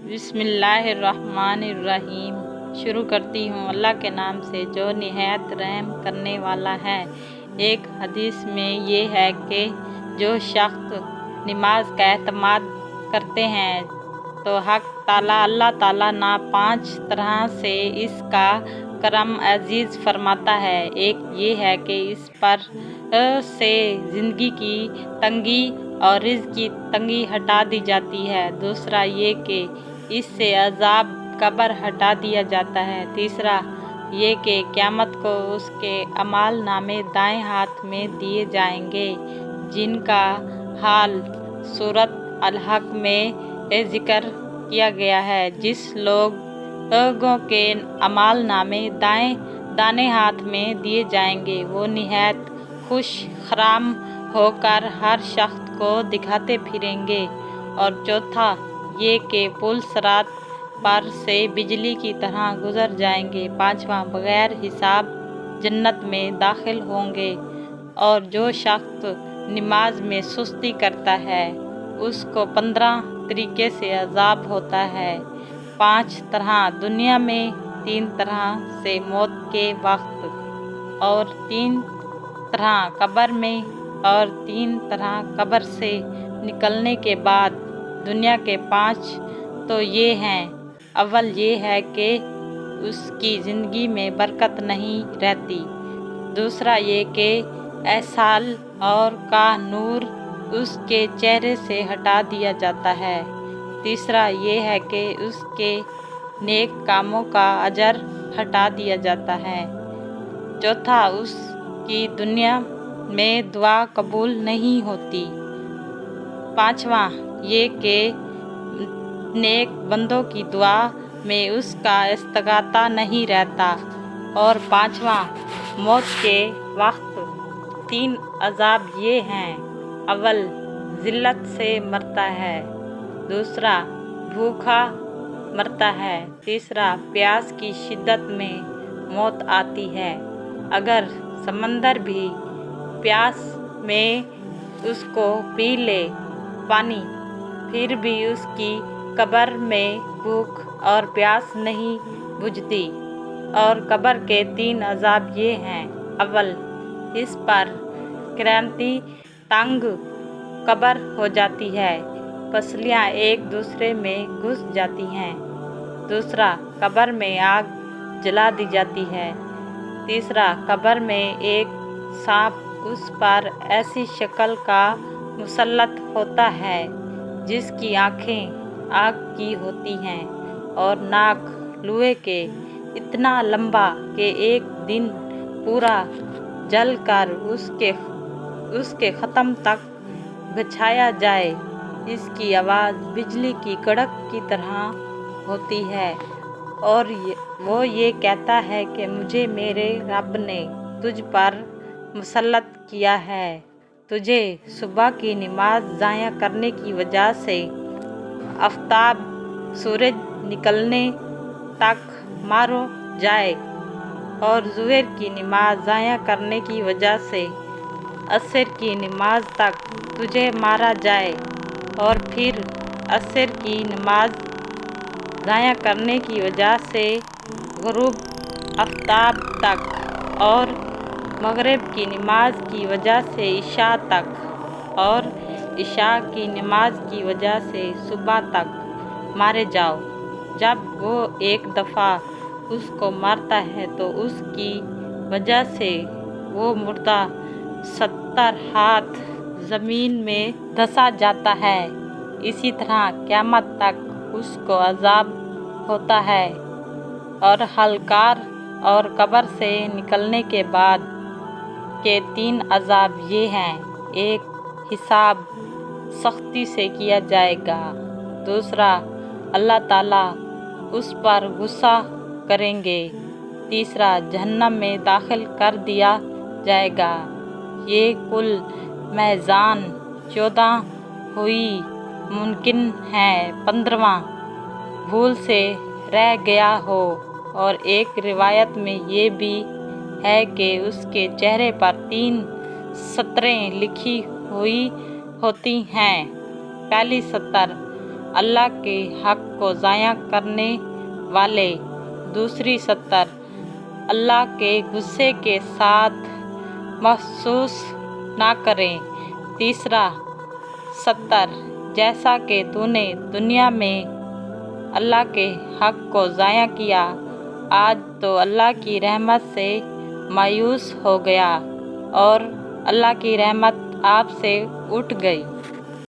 بسم اللہ الرحمن الرحیم۔ شروع کرتی ہوں اللہ کے نام سے جو نہایت رحم کرنے والا ہے۔ ایک حدیث میں یہ ہے کہ جو شخص نماز کا اہتمام کرتے ہیں تو اللہ تعالیٰ نہ 5 طرح سے اس کا کرم عزیز فرماتا ہے۔ ایک یہ ہے کہ اس پر سے زندگی کی تنگی اور رزق کی تنگی ہٹا دی جاتی ہے۔ دوسرا یہ کہ اس سے عذاب قبر ہٹا دیا جاتا ہے۔ تیسرا یہ کہ قیامت کو اس کے اعمال نامے دائیں ہاتھ میں دیے جائیں گے، جن کا حال سورۃ الحق میں ذکر کیا گیا ہے۔ جس لوگوں کے اعمال نامے دائیں ہاتھ میں دیے جائیں گے وہ نہایت خوش خرام ہو کر ہر شخص کو دکھاتے پھریں گے۔ اور چوتھا یہ کہ پل صراط پر سے بجلی کی طرح گزر جائیں گے۔ پانچواں بغیر حساب جنت میں داخل ہوں گے۔ اور جو شخص نماز میں سستی کرتا ہے اس کو 15 طریقے سے عذاب ہوتا ہے۔ 5 طرح دنیا میں، 3 طرح سے موت کے وقت، اور 3 طرح قبر میں، اور 3 طرح قبر سے نکلنے کے بعد۔ دنیا کے 5 تو یہ ہیں: اول یہ ہے کہ اس کی زندگی میں برکت نہیں رہتی۔ دوسرا یہ کہ احسال اور کا نور اس کے چہرے سے ہٹا دیا جاتا ہے۔ تیسرا یہ ہے کہ اس کے نیک کاموں کا اجر ہٹا دیا جاتا ہے۔ چوتھا اس کی دنیا میں دعا قبول نہیں ہوتی۔ پانچواں یہ کہ نیک بندوں کی دعا میں اس کا استغاثہ نہیں رہتا۔ اور پانچواں موت کے وقت 3 عذاب یہ ہیں: اول ذلت سے مرتا ہے، دوسرا بھوکا مرتا ہے، تیسرا پیاس کی شدت میں موت آتی ہے۔ اگر سمندر بھی پیاس میں اس کو پی لے پانی، پھر بھی اس کی قبر میں بھوک اور پیاس نہیں بجھتی۔ اور قبر کے 3 عذاب یہ ہیں: اول اس پر قیامتی تنگ قبر ہو جاتی ہے، پسلیاں ایک دوسرے میں گھس جاتی ہیں۔ دوسرا قبر میں آگ جلا دی جاتی ہے۔ تیسرا قبر میں ایک سانپ اس پر ایسی شکل کا مسلط ہوتا ہے جس کی آنکھیں آگ کی ہوتی ہیں اور ناک لوہے کے، اتنا لمبا کہ ایک دن پورا جل کر اس کے ختم تک بچھایا جائے۔ اس کی آواز بجلی کی کڑک کی طرح ہوتی ہے اور وہ یہ کہتا ہے کہ مجھے میرے رب نے تجھ پر مسلط کیا ہے، تجھے صبح کی نماز ضائع کرنے کی وجہ سے آفتاب سورج نکلنے تک مارا جائے، اور ظہر کی نماز ضائع کرنے کی وجہ سے عصر کی نماز تک تجھے مارا جائے، اور پھر عصر کی نماز ضائع کرنے کی وجہ سے غروب آفتاب تک، اور مغرب کی نماز کی وجہ سے عشاء تک، اور عشاء کی نماز کی وجہ سے صبح تک مارے جاؤ۔ جب وہ ایک دفعہ اس کو مارتا ہے تو اس کی وجہ سے وہ مردہ 70 ہاتھ زمین میں دھنسا جاتا ہے۔ اسی طرح قیامت تک اس کو عذاب ہوتا ہے۔ اور حلقار اور قبر سے نکلنے کے بعد کے 3 عذاب یہ ہیں: ایک حساب سختی سے کیا جائے گا، دوسرا اللہ تعالیٰ اس پر غصہ کریں گے، تیسرا جہنم میں داخل کر دیا جائے گا۔ یہ کل میزان 14 ہوئی ممکن ہے 15واں بھول سے رہ گیا ہو۔ اور ایک روایت میں یہ بھی ہے کہ اس کے چہرے پر 3 سطریں لکھی ہوئی ہوتی ہیں۔ پہلی سطر اللہ کے حق کو ضائع کرنے والے۔ دوسری 70 اللہ کے غصے کے ساتھ محسوس نہ کریں۔ تیسرا 70 جیسا کہ تو نے دنیا میں اللہ کے حق کو ضائع کیا، آج تو اللہ کی رحمت سے مایوس ہو گیا اور اللہ کی رحمت آپ سے اٹھ گئی۔